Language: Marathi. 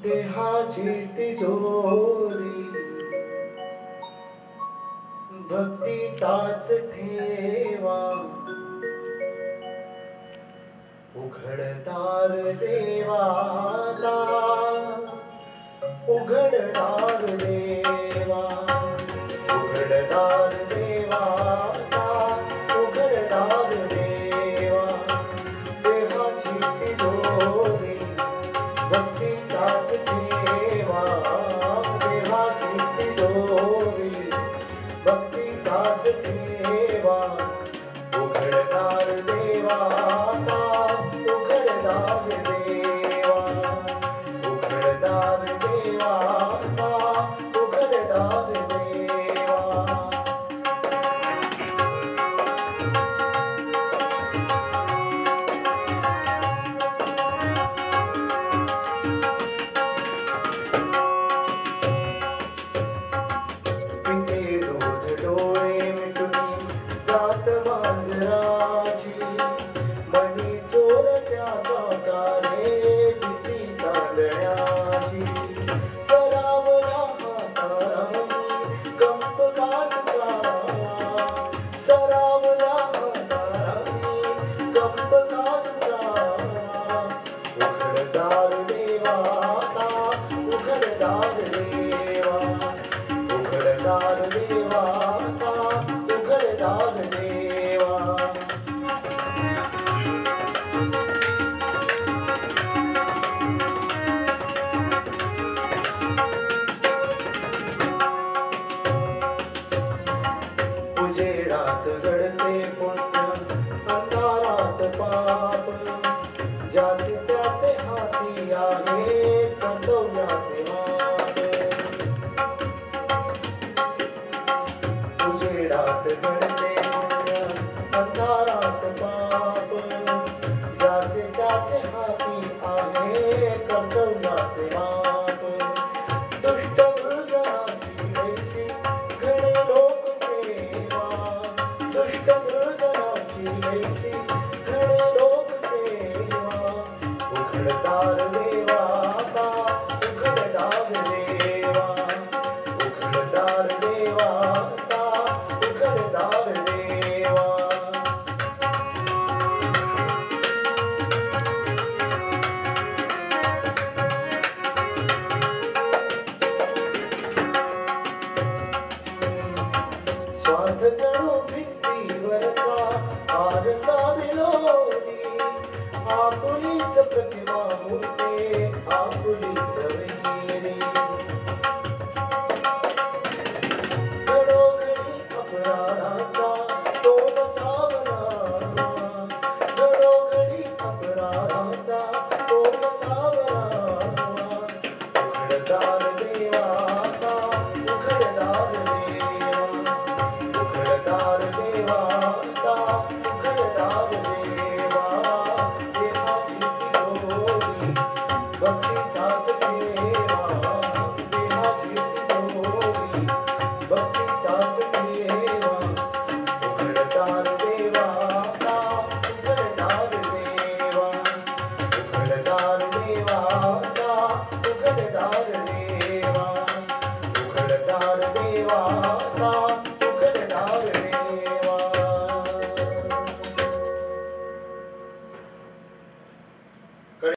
देहाची तिजोरी भक्तीचाच ठेवा उघडदार देवाला उघडदार देवा उघडदार देवाला उघडदार देवा देहाची तिजोरी भक्तीचाच ठेवा देहाची तिजोरी भक्तीचाच ठेवा उघडदार देवाला उघडदार देवा उघडदार देवाला उघडदार देवा पिते दूध डोळे मिटून जात मांजराची मनी चोरट्या काकाने भीती तांदण्याची सरावला हाताराही कंप घास गावा सरावला हाताराही कंप घास गावा उघडदार देवाला उघडदार देवा उघडदार देवाला उघडदार देवा उजेडात घडते पुण्य अंधारात पाप ज्याचे त्याचे हाती आहे कर्तव्याचे माप उजेडात घडते पुण्य अंधारात पाप ज्याचे त्याचे हाती आहे कर्तव्याचे माप दुष्ट दुर्जनाची वैसी घडे लोकसेवा दुष्ट दुर्जनाची वैसी घडे लोकसेवा उघडदार देवाला उघडदार देवा उघडदार देवाला उघडदार देवा स्वार्थ जणू भिंतीवरचा आरसा विलोनी आपुलीच प्रतिमा होते आपुलीच वैरी घडोघडी अपराधाचा तोल सावरा घडोघडी अपराधाचा तोल सावरा उघडदार देवाला उघडदार देवा उघडदार देवाला उघडदार देवा देहाची तिजोरी भक्तीचाच ठेवा देहाची तिजोरी भक्तीचाच ठेवा उघडदार देवाला उघडदार देवा उघडदार